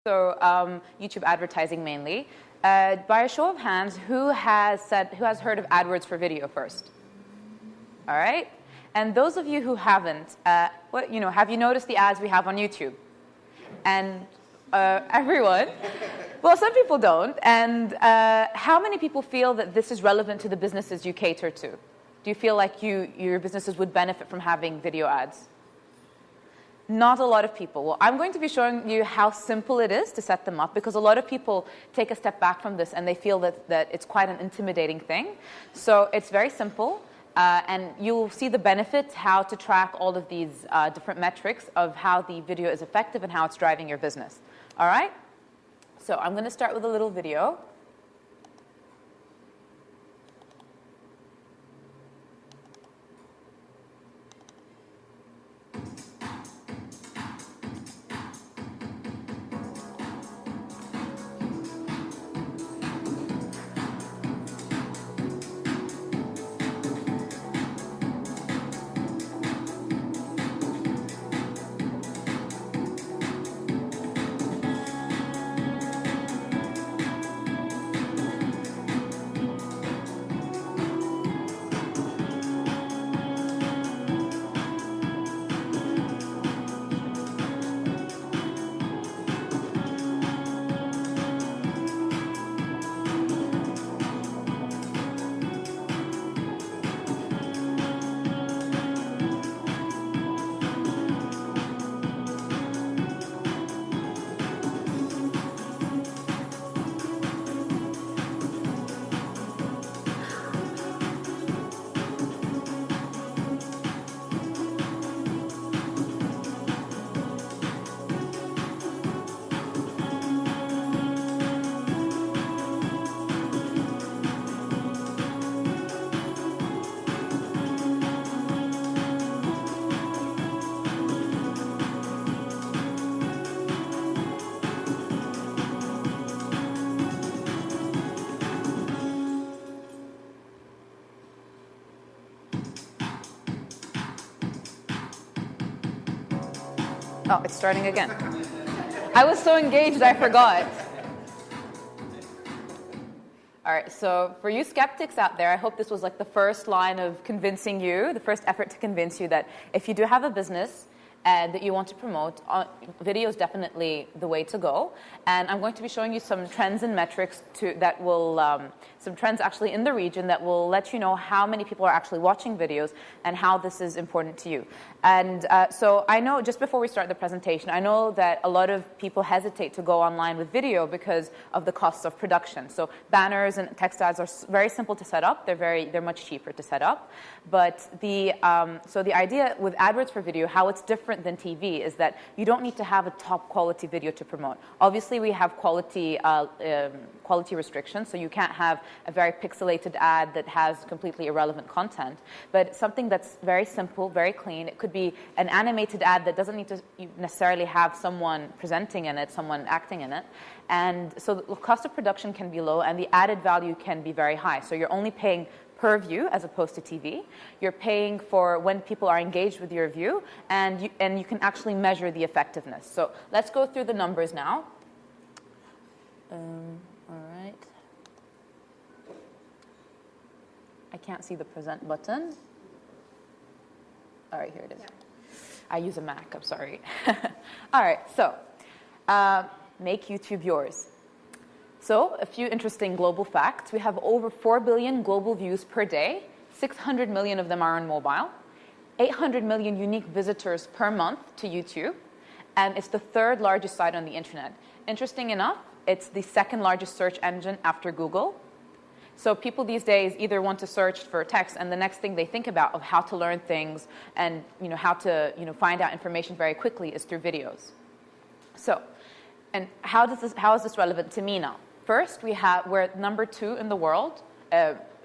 So YouTube advertising mainly. By a show of hands, who has heard of AdWords for video first? All right. And those of you who haven't, have you noticed the ads we have on YouTube? And everyone. Well, some people don't. And how many people feel that this is relevant to the businesses you cater to? Do you feel like your businesses would benefit from having video ads? Not a lot of people. Well, I'm going to be showing you how simple it is to set them up, because a lot of people take a step back from this and they feel that it's quite an intimidating thing. So it's very simple, and you'll see the benefits, how to track all of these different metrics of how the video is effective and how it's driving your business. All right? So I'm going to start with a little video. Oh, it's starting again. I was so engaged, I forgot. All right, so for you skeptics out there, I hope this was like the first line of convincing you, the first effort to convince you that if you do have a business and that you want to promote, video is definitely the way to go. And I'm going to be showing you some trends and metrics that will, some trends actually in the region that will let you know how many people are actually watching videos and how this is important to you. And so I know, just before we start the presentation, I know that a lot of people hesitate to go online with video because of the costs of production. So banners and text ads are very simple to set up. They're much cheaper to set up. But so the idea with AdWords for video, how it's different than TV, is that you don't need to have a top quality video to promote. Obviously, we have quality restrictions, so you can't have a very pixelated ad that has completely irrelevant content. But something that's very simple, very clean. It could be an animated ad that doesn't need to necessarily have someone presenting in it, someone acting in it. And so the cost of production can be low, and the added value can be very high. So you're only paying per view as opposed to TV. You're paying for when people are engaged with your view, and you can actually measure the effectiveness. So let's go through the numbers now. All right. I can't see the present button. All right, here it is. Yeah. I use a Mac, I'm sorry. All right, so make YouTube yours. So a few interesting global facts. We have over 4 billion global views per day. 600 million of them are on mobile. 800 million unique visitors per month to YouTube. And it's the third largest site on the internet. Interesting enough, it's the second largest search engine after Google. So people these days either want to search for text, and the next thing they think about of how to learn things and how to find out information very quickly is through videos. So, and how is this relevant to me now? First, we're number 2 in the world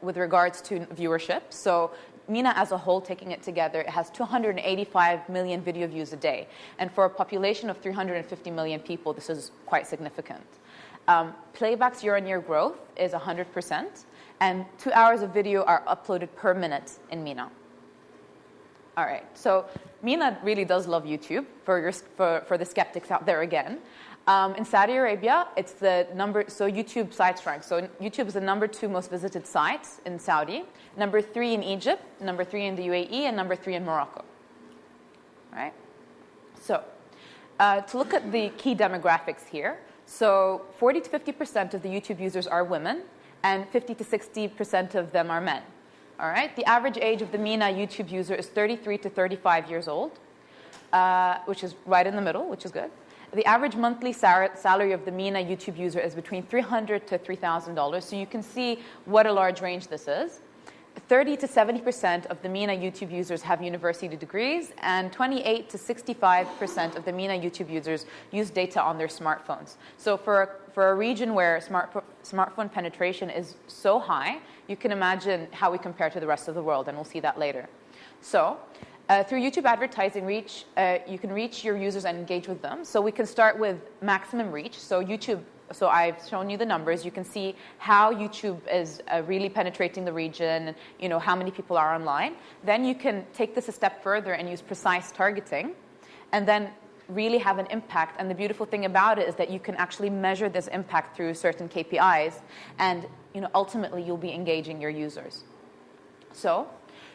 with regards to viewership. So MENA as a whole, taking it together, it has 285 million video views a day. And for a population of 350 million people, this is quite significant. Playback's year-on-year growth is 100%, and 2 hours of video are uploaded per minute in MENA. All right. So MENA really does love YouTube for the skeptics out there again. In Saudi Arabia, it's the YouTube site rank. So YouTube is the number 2 most visited site in Saudi, number 3 in Egypt, number 3 in the UAE, and number 3 in Morocco. All right. So to look at the key demographics here, so 40 to 50% of the YouTube users are women, and 50 to 60% of them are men. All right. The average age of the MENA YouTube user is 33 to 35 years old, which is right in the middle, which is good. The average monthly salary of the MENA YouTube user is between $300 to $3,000. So you can see what a large range this is. 30 to 70% of the MENA YouTube users have university degrees, and 28 to 65% of the MENA YouTube users use data on their smartphones. So for a region where smartphone penetration is so high, you can imagine how we compare to the rest of the world, and we'll see that later. So through YouTube advertising reach, you can reach your users and engage with them. So we can start with maximum reach. So I've shown you the numbers. You can see how YouTube is really penetrating the region, how many people are online. Then you can take this a step further and use precise targeting, and then really have an impact. And the beautiful thing about it is that you can actually measure this impact through certain KPIs, and ultimately you'll be engaging your users. So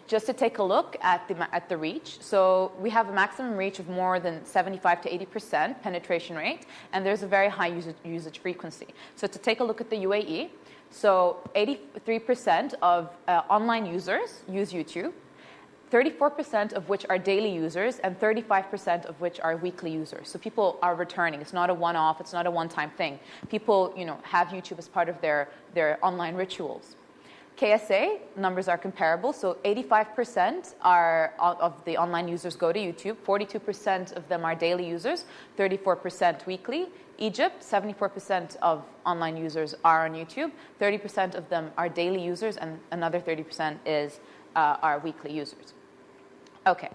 just to take a look at the reach. So we have a maximum reach of more than 75 to 80% penetration rate, and there's a very high usage frequency. So to take a look at the UAE, so 83% of online users use YouTube, 34% of which are daily users, and 35% of which are weekly users. So people are returning. It's not a one-off. It's not a one-time thing. People, have YouTube as part of their online rituals. KSA numbers are comparable, so 85% of the online users go to YouTube, 42% of them are daily users, 34% weekly. Egypt, 74% of online users are on YouTube, 30% of them are daily users, and another 30% are weekly users. Okay,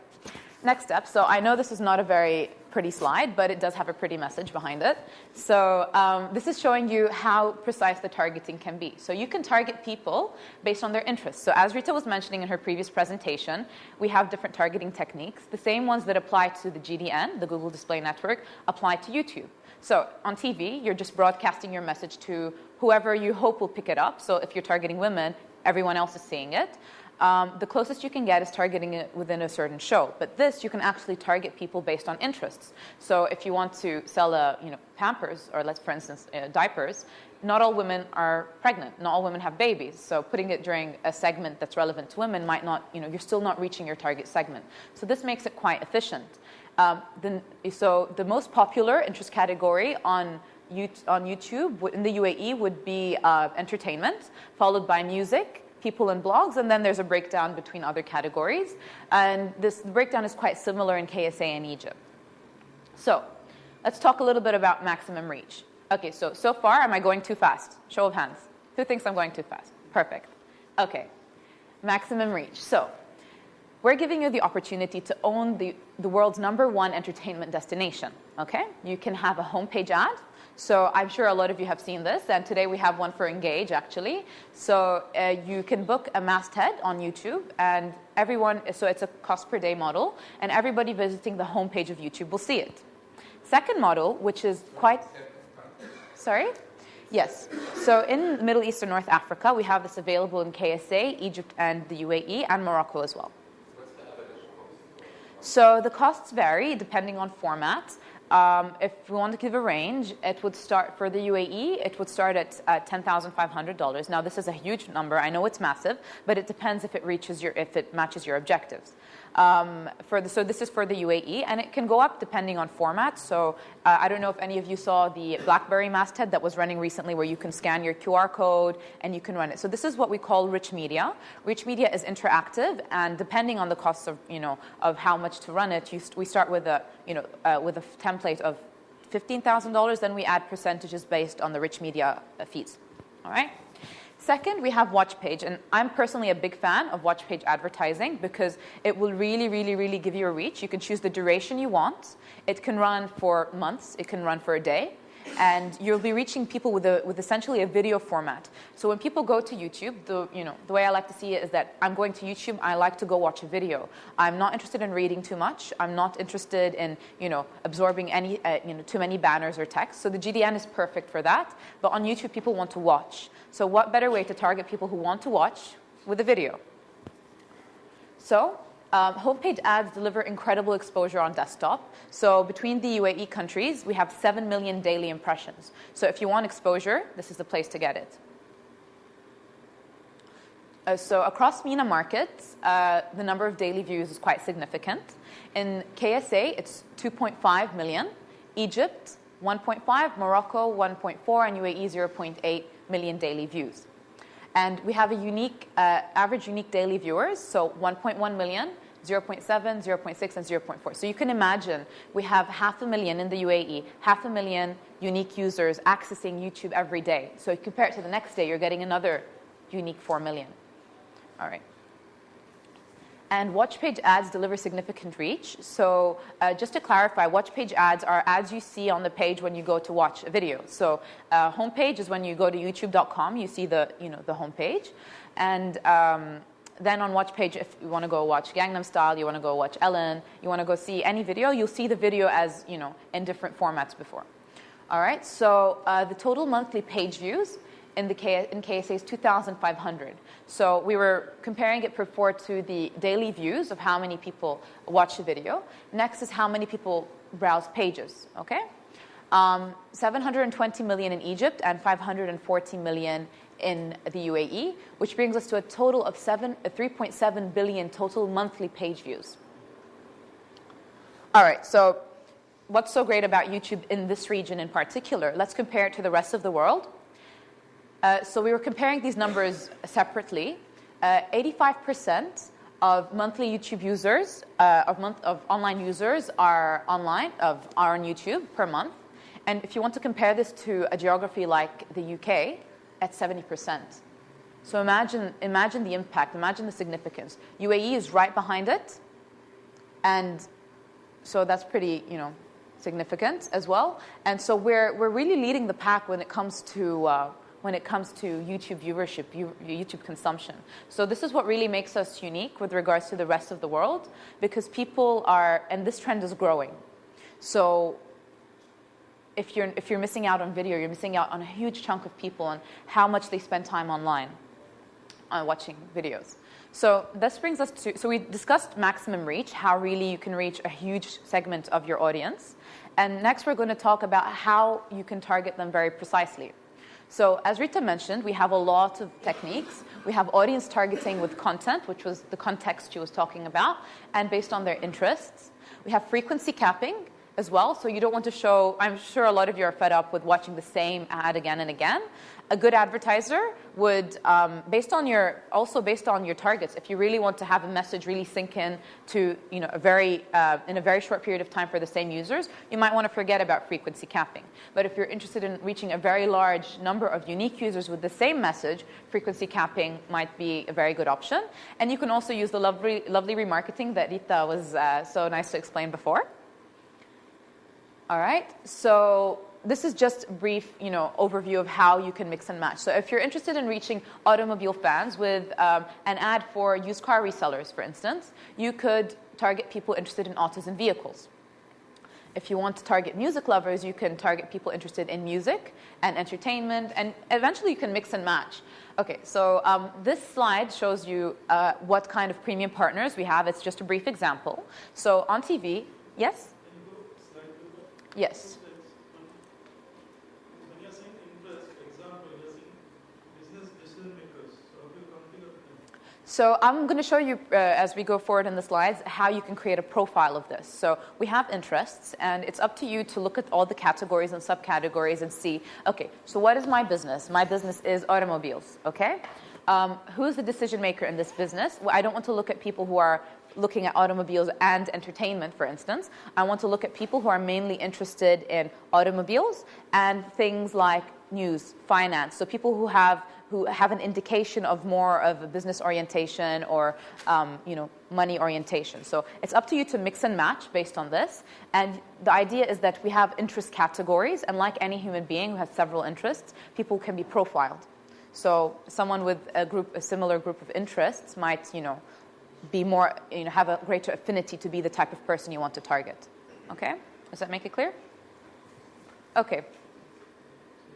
next up. So I know this is not a very pretty slide, but it does have a pretty message behind it. So this is showing you how precise the targeting can be. So you can target people based on their interests. So as Rita was mentioning in her previous presentation, we have different targeting techniques. The same ones that apply to the GDN, the Google Display Network, apply to YouTube. So on TV, you're just broadcasting your message to whoever you hope will pick it up. So if you're targeting women, everyone else is seeing it. The closest you can get is targeting it within a certain show. But this, you can actually target people based on interests. So if you want to sell Pampers, or for instance, diapers, not all women are pregnant. Not all women have babies. So putting it during a segment that's relevant to women might not, you're still not reaching your target segment. So this makes it quite efficient. So the most popular interest category on YouTube in the UAE would be entertainment, followed by music, people and blogs, and then there's a breakdown between other categories. And this breakdown is quite similar in KSA and Egypt. So let's talk a little bit about maximum reach. Okay, so far, am I going too fast? Show of hands. Who thinks I'm going too fast? Perfect. Okay, maximum reach. So we're giving you the opportunity to own the world's #1 entertainment destination, okay? You can have a homepage ad. So I'm sure a lot of you have seen this, and today we have one for Engage, actually. So you can book a masthead on YouTube, and so it's a cost per day model, and everybody visiting the homepage of YouTube will see it. Second model, which is quite... Sorry? Yes. So in Middle East and North Africa, we have this available in KSA, Egypt, and the UAE, and Morocco as well. So the costs vary depending on format. If we want to give a range, it would start for the UAE, it would start at $10,500. Now, this is a huge number. I know it's massive, but it depends if it matches your objectives. So this is for the UAE, and it can go up depending on format. So I don't know if any of you saw the BlackBerry masthead that was running recently, where you can scan your QR code and you can run it. So this is what we call rich media. Rich media is interactive, and depending on the cost of how much to run it, we start with a template of $15,000. Then we add percentages based on the rich media fees. All right. Second, we have watch page, and I'm personally a big fan of watch page advertising because it will really, really, really give you a reach. You can choose the duration you want. It can run for months. It can run for a day. and you'll be reaching people with essentially a video format. So when people go to YouTube, the way I like to see it is that I'm going to YouTube, I like to go watch a video. I'm not interested in reading too much. I'm not interested in absorbing any too many banners or text. So the GDN is perfect for that. But on YouTube, people want to watch. So what better way to target people who want to watch with a video? So homepage ads deliver incredible exposure on desktop. So between the UAE countries, we have 7 million daily impressions. So if you want exposure, this is the place to get it. So across MENA markets, the number of daily views is quite significant. In KSA, it's 2.5 million. Egypt, 1.5. Morocco, 1.4. And UAE, 0.8 million daily views. And we have a unique, average unique daily viewers, so 1.1 million, 0.7, 0.6, and 0.4. So you can imagine we have 500,000 in the UAE, 500,000 unique users accessing YouTube every day. So you compare it to the next day, you're getting another unique 4 million. All right. And watch page ads deliver significant reach. So just to clarify, watch page ads are ads you see on the page when you go to watch a video. So homepage is when you go to youtube.com, you see the homepage. And then on watch page, if you want to go watch Gangnam Style, you want to go watch Ellen, you want to go see any video, you'll see the video as, in different formats before. All right, so the total monthly page views in KSA is 2,500. So we were comparing it before to the daily views of how many people watch the video. Next is how many people browse pages, okay? 720 million in Egypt and 540 million in the UAE, which brings us to a total of 3.7 billion total monthly page views. All right, so what's so great about YouTube in this region in particular? Let's compare it to the rest of the world. So we were comparing these numbers separately. 85% of monthly YouTube users, of online users are on YouTube per month. And if you want to compare this to a geography like the UK, at 70%. So imagine the impact, imagine the significance. UAE is right behind it, and so that's pretty, significant as well. And so we're really leading the pack when it comes to YouTube viewership, YouTube consumption. So this is what really makes us unique with regards to the rest of the world, because people are, and this trend is growing. So if you're missing out on video, you're missing out on a huge chunk of people and how much they spend time online watching videos. So this brings us to, so we discussed maximum reach, how really you can reach a huge segment of your audience. And next we're going to talk about how you can target them very precisely. So as Rita mentioned, we have a lot of techniques. We have audience targeting with content, which was the context she was talking about, and based on their interests. We have frequency capping as well. So you don't want to show, I'm sure a lot of you are fed up with watching the same ad again and again. A good advertiser would, based on your targets, if you really want to have a message really sink in to, in a very short period of time for the same users, you might want to forget about frequency capping. But if you're interested in reaching a very large number of unique users with the same message, frequency capping might be a very good option. And you can also use the lovely remarketing that Rita was so nice to explain before. All right, so this is just a brief, overview of how you can mix and match. So if you're interested in reaching automobile fans with an ad for used car resellers, for instance, you could target people interested in autos and vehicles. If you want to target music lovers, you can target people interested in music and entertainment, and eventually you can mix and match. Okay, so this slide shows you what kind of premium partners we have. It's just a brief example. So on TV, yes? Yes. When you're saying interest, example, you're saying business decision makers. So how do you configure them? So I'm going to show you, as we go forward in the slides, how you can create a profile of this. So we have interests, and it's up to you to look at all the categories and subcategories and see, okay, so what is my business? My business is automobiles, okay? Who's the decision maker in this business? Well, I don't want to look at people who are looking at automobiles and entertainment, for instance. I want to look at people who are mainly interested in automobiles and things like news, finance. So people who have who have an indication of more of a business orientation or money orientation. So it's up to you to mix and match based on this. And the idea is that we have interest categories, and like any human being who has several interests, people can be profiled. So someone with a similar group of interests might, be more, have a greater affinity to be the type of person you want to target. Okay? Does that make it clear? Okay. So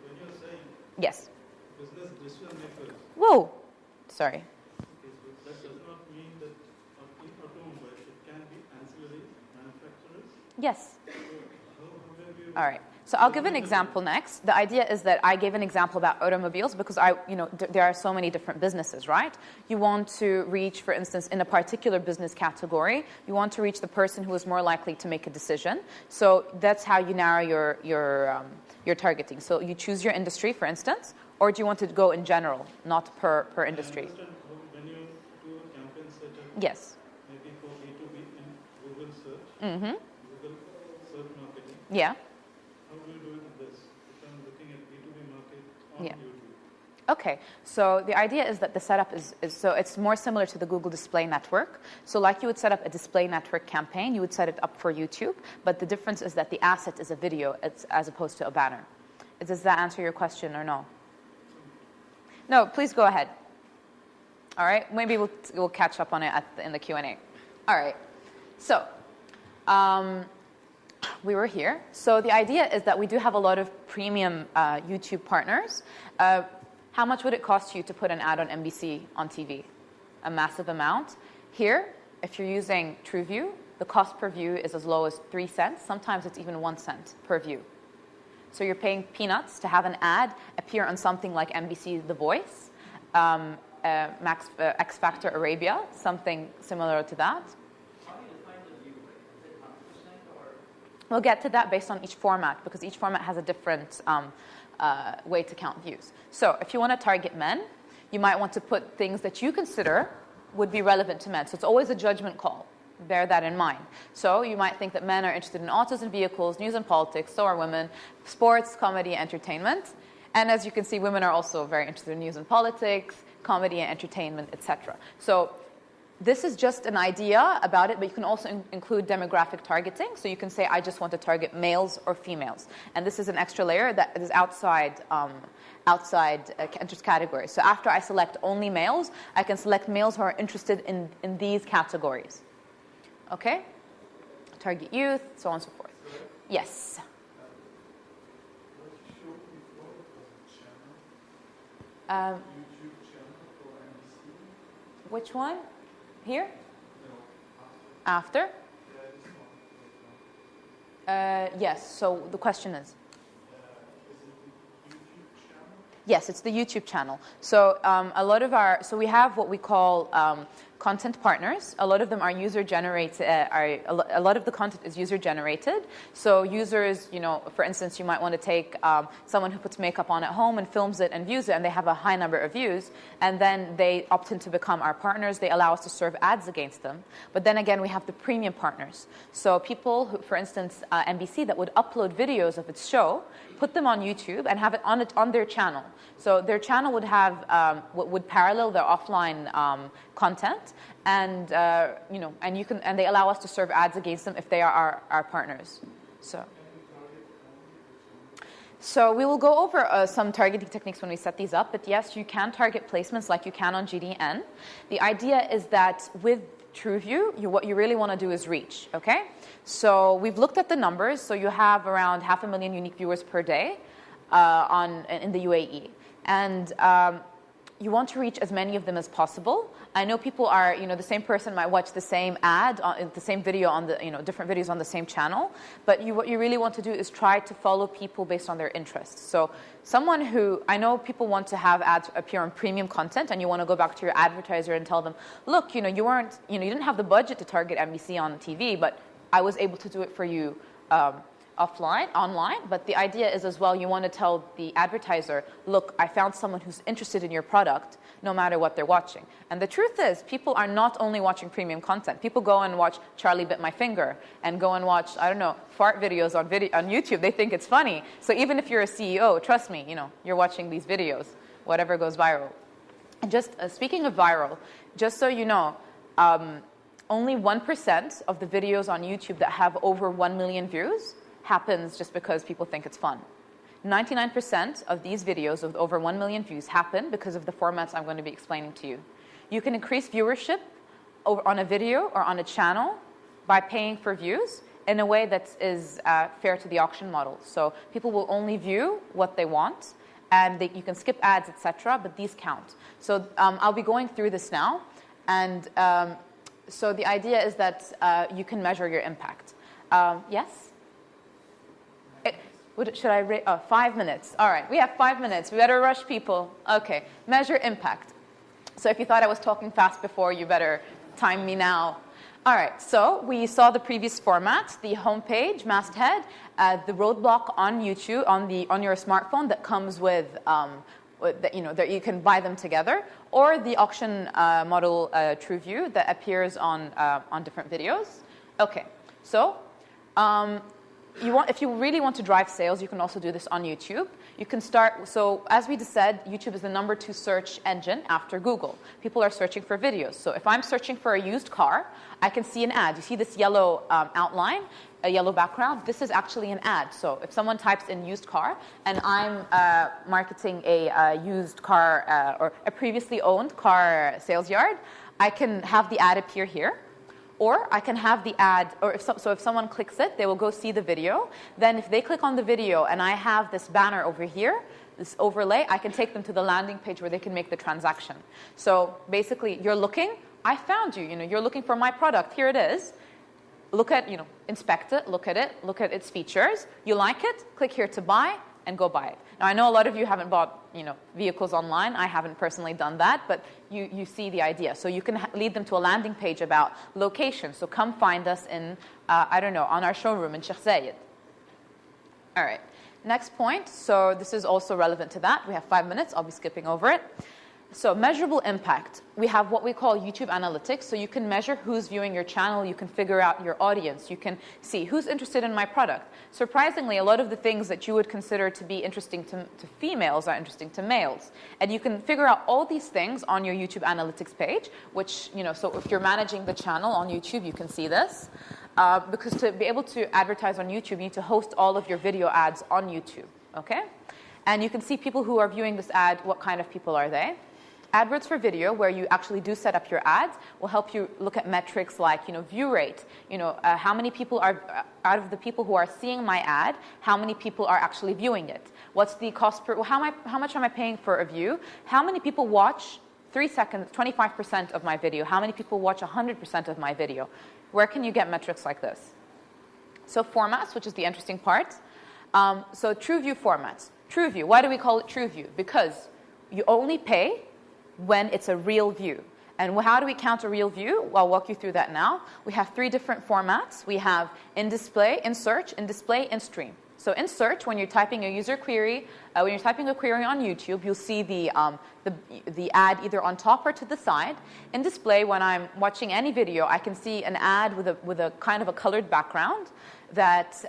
when you're saying yes. business decision makers, Whoa. Sorry. that does not mean that in automobiles it can be ancillary manufacturers. Yes. So how have you? All right. So I'll give an example next. The idea is that I gave an example about automobiles because there are so many different businesses, right? You want to reach, for instance, in a particular business category, you want to reach the person who is more likely to make a decision. So that's how you narrow your targeting. So you choose your industry, for instance, or do you want to go in general, not per industry? I understand when you do a campaign setup. Yes. Maybe for B2B in Google search. Mm-hmm. Google search marketing. Yeah. How do you do it with this? If I'm looking at B2B market on Yeah. YouTube. Okay, so the idea is that the setup is so it's more similar to the Google Display Network. So like you would set up a display network campaign, you would set it up for YouTube, but the difference is that the asset is a video as opposed to a banner. Does that answer your question or no? No, please go ahead. All right, maybe we'll catch up on it in the Q&A. All right, so we were here. So the idea is that we do have a lot of premium YouTube partners. How much would it cost you to put an ad on NBC on TV? A massive amount. Here, if you're using TrueView, the cost per view is as low as 3 cents. Sometimes it's even 1 cent per view. So you're paying peanuts to have an ad appear on something like NBC The Voice, X Factor Arabia, something similar to that. How do you define the view rate? Is it 100% or? We'll get to that based on each format because each format has a different way to count views. So if you want to target men, you might want to put things that you consider would be relevant to men. So it's always a judgment call. Bear that in mind. So you might think that men are interested in autos and vehicles, news and politics, so are women, sports, comedy, entertainment. And as you can see, women are also very interested in news and politics, comedy and entertainment, etc. So this is just an idea about it, but you can also include demographic targeting. So you can say, I just want to target males or females. And this is an extra layer that is outside interest categories. So after I select only males, I can select males who are interested in these categories. Okay? Target youth, so on and so forth. Yes? What show before was a channel? YouTube channel for NBC? Which one? Here? No, After? Yeah, this one. Yes, so the question is? Is it the YouTube channel? Yes, it's the YouTube channel. So so we have what we call content partners. A lot of them are user-generated. A lot of the content is user-generated. So users, for instance, you might want to take someone who puts makeup on at home and films it and views it, and they have a high number of views, and then they opt in to become our partners. They allow us to serve ads against them. But then again, we have the premium partners. So people who, for instance, NBC that would upload videos of its show, put them on YouTube, and have it on their channel. So their channel would have would parallel their offline content, and and they allow us to serve ads against them if they are our partners. So we will go over some targeting techniques when we set these up. But yes, you can target placements like you can on GDN. The idea is that with TrueView, what you really want to do is reach. Okay, so we've looked at the numbers. So you have around 500,000 unique viewers per day in the UAE. And you want to reach as many of them as possible. I know people are, the same person might watch the same ad, the same video on the, different videos on the same channel. But what you really want to do is try to follow people based on their interests. So someone who, I know people want to have ads appear on premium content, and you want to go back to your advertiser and tell them, look, you didn't have the budget to target NBC on TV, but I was able to do it for you online, but the idea is as well, you want to tell the advertiser, look, I found someone who's interested in your product, no matter what they're watching. And the truth is, people are not only watching premium content. People go and watch Charlie Bit My Finger, and go and watch, fart videos on YouTube. They think it's funny. So even if you're a CEO, trust me, you're watching these videos. whatever goes viral. And just speaking of viral, just so you know, only 1% of the videos on YouTube that have over 1 million views happens just because people think it's fun. 99% of these videos with over 1 million views happen because of the formats I'm going to be explaining to you. You can increase viewership on a video or on a channel by paying for views in a way that is fair to the auction model. So people will only view what they want, and you can skip ads, etc., but these count. So I'll be going through this now, and so the idea is that you can measure your impact. Yes? Should I rate? 5 minutes. All right, we have 5 minutes. We better rush, people. Okay, measure impact. So if you thought I was talking fast before, you better time me now. All right, so we saw the previous format, the homepage, masthead, the roadblock on YouTube, on your smartphone that comes with, that you can buy them together, or the auction model TrueView that appears on different videos. Okay, so if you really want to drive sales, you can also do this on YouTube. You can start, so as we just said, YouTube is the #2 search engine after Google. People are searching for videos. So if I'm searching for a used car, I can see an ad. You see this yellow outline, a yellow background? This is actually an ad. So if someone types in used car, and I'm marketing a used car or a previously owned car sales yard, I can have the ad appear here. Or I can have the ad, or if someone clicks it, they will go see the video. Then if they click on the video and I have this banner over here, this overlay, I can take them to the landing page where they can make the transaction. So basically, you're looking, I found you, you're looking for my product, here it is. Look at, inspect it, look at its features. You like it, click here to buy, and go buy it. Now, I know a lot of you haven't bought, vehicles online. I haven't personally done that, but you see the idea. So you can lead them to a landing page about location. So come find us in, on our showroom in Sheikh Zayed. All right, next point. So this is also relevant to that. We have 5 minutes. I'll be skipping over it. So measurable impact. We have what we call YouTube analytics. So you can measure who's viewing your channel. You can figure out your audience. You can see who's interested in my product. Surprisingly, a lot of the things that you would consider to be interesting to females are interesting to males. And you can figure out all these things on your YouTube analytics page, which, so if you're managing the channel on YouTube, you can see this. Because to be able to advertise on YouTube, you need to host all of your video ads on YouTube, okay? And you can see people who are viewing this ad, what kind of people are they? Adwords for video, where you actually do set up your ads, will help you look at metrics like, view rate. How many people are, out of the people who are seeing my ad, how many people are actually viewing it? What's the cost per, how much am I paying for a view? How many people watch 3 seconds, 25% of my video? How many people watch 100% of my video? Where can you get metrics like this? So formats, which is the interesting part. So TrueView formats. TrueView, why do we call it TrueView? Because you only pay when it's a real view. And how do we count a real view? I'll walk you through that now. We have 3 different formats. We have in display, in search, in display, in stream. So in search, when you're typing a user query, when you're typing a query on YouTube, you'll see the ad either on top or to the side. In display, when I'm watching any video, I can see an ad with a kind of a colored background that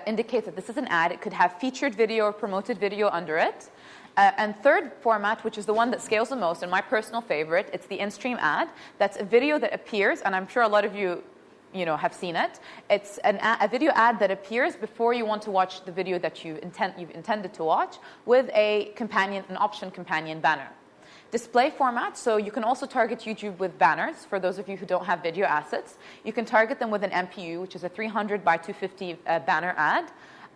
indicates that this is an ad. It could have featured video or promoted video under it. And third format, which is the one that scales the most, and my personal favorite, it's the in-stream ad. That's a video that appears, and I'm sure a lot of you, have seen it. It's a video ad that appears before you want to watch the video that you've intended to watch, with an option companion banner. Display format, so you can also target YouTube with banners. For those of you who don't have video assets, you can target them with an MPU, which is a 300 by 250 banner ad.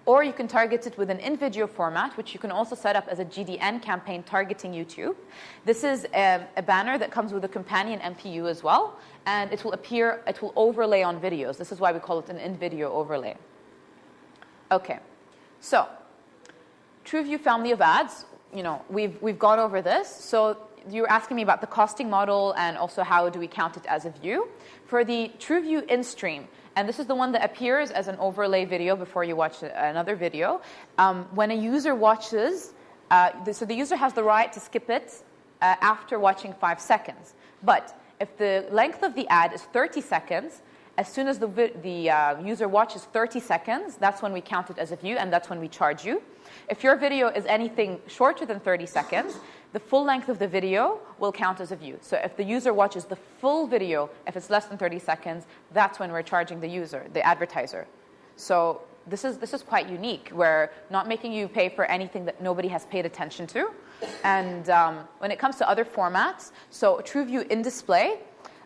Or you can target it with an in-video format, which you can also set up as a GDN campaign targeting YouTube. This is a banner that comes with a companion MPU as well, and it will overlay on videos. This is why we call it an in-video overlay. Okay, so TrueView family of ads, we've gone over this. So you're asking me about the costing model and also how do we count it as a view. For the TrueView in-stream, and this is the one that appears as an overlay video before you watch another video. When a user watches, so the user has the right to skip it after watching 5 seconds. But if the length of the ad is 30 seconds, As soon as the user watches 30 seconds, that's when we count it as a view, and that's when we charge you. If your video is anything shorter than 30 seconds, the full length of the video will count as a view. So if the user watches the full video, if it's less than 30 seconds, that's when we're charging the user, the advertiser. So this is quite unique. We're not making you pay for anything that nobody has paid attention to. And when it comes to other formats, so TrueView in display,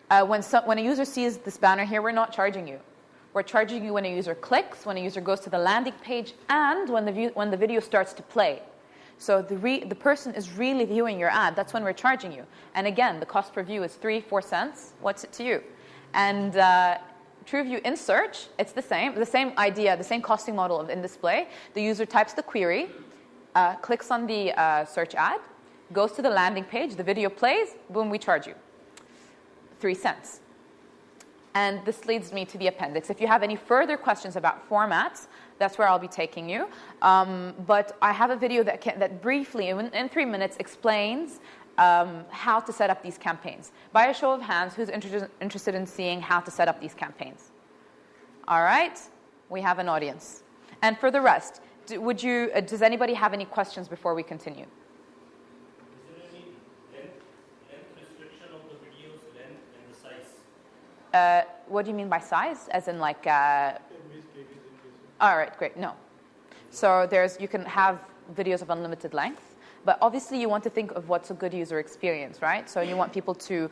when a user sees this banner here, we're not charging you. We're charging you when a user clicks, when a user goes to the landing page, and when the video starts to play. So the person is really viewing your ad. That's when we're charging you. And again, the cost per view is 3-4 cents. What's it to you? And TrueView in search, it's the same idea, the same costing model of in display. The user types the query, clicks on the search ad, goes to the landing page, the video plays, boom, we charge you. 3 cents. And this leads me to the appendix. If you have any further questions about formats, that's where I'll be taking you. But I have a video that briefly, in 3 minutes, explains how to set up these campaigns. By a show of hands, who's interested in seeing how to set up these campaigns? All right, we have an audience. And for the rest, does anybody have any questions before we continue? Is there any length restriction of the video's length and the size? What do you mean by size? As in like... MVs, KBs, all right, great. No. So you can have videos of unlimited length, but obviously you want to think of what's a good user experience, right? So you want people to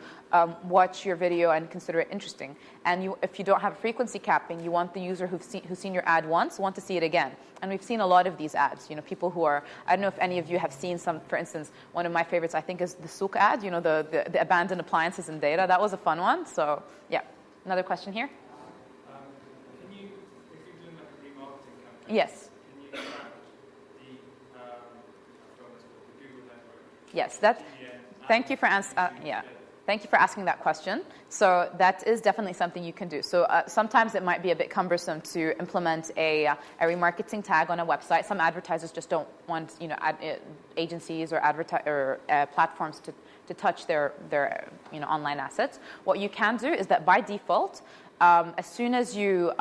watch your video and consider it interesting. And if you don't have frequency capping, you want the user who's seen your ad once want to see it again. And we've seen a lot of these ads. You know, people who are, I don't know if any of you have seen some, for instance, one of my favorites I think is the souk ad, you know, the abandoned appliances and data. That was a fun one. So yeah. Another question here? Can you, if you're doing like a remarketing campaign, Yes. can you track the, I forgot what it's called, the Google Adwards? Yes. Thank you for Thank you for asking that question. So that is definitely something you can do. So sometimes it might be a bit cumbersome to implement a remarketing tag on a website. Some advertisers just don't want, you know, agencies or platforms to touch their online assets. What you can do is that by default, as soon as you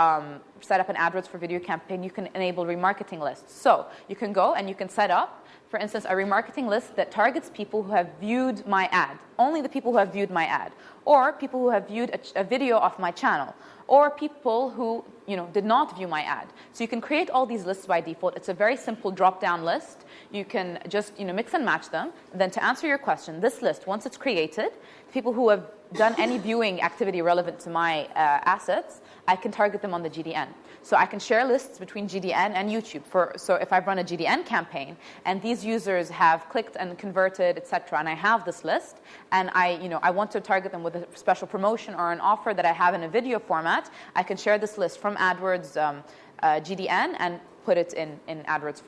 set up an AdWords for video campaign, you can enable remarketing lists. So you can go and you can set up, for instance, a remarketing list that targets people who have viewed my ad, only the people who have viewed my ad, or people who have viewed a video off my channel, or people who did not view my ad. So you can create all these lists by default. It's a very simple drop-down list. You can just mix and match them. And then to answer your question, this list, once it's created, people who have done any viewing activity relevant to my assets, I can target them on the GDN. So I can share lists between GDN and YouTube. So if I run a GDN campaign and these users have clicked and converted, etc., and I have this list, and I want to target them with a special promotion or an offer that I have in a video format, I can share this list from AdWords GDN and put it in AdWords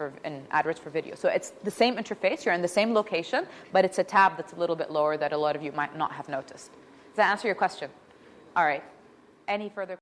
for video. So it's the same interface. You're in the same location, but it's a tab that's a little bit lower that a lot of you might not have noticed. Does that answer your question? All right. Any further questions?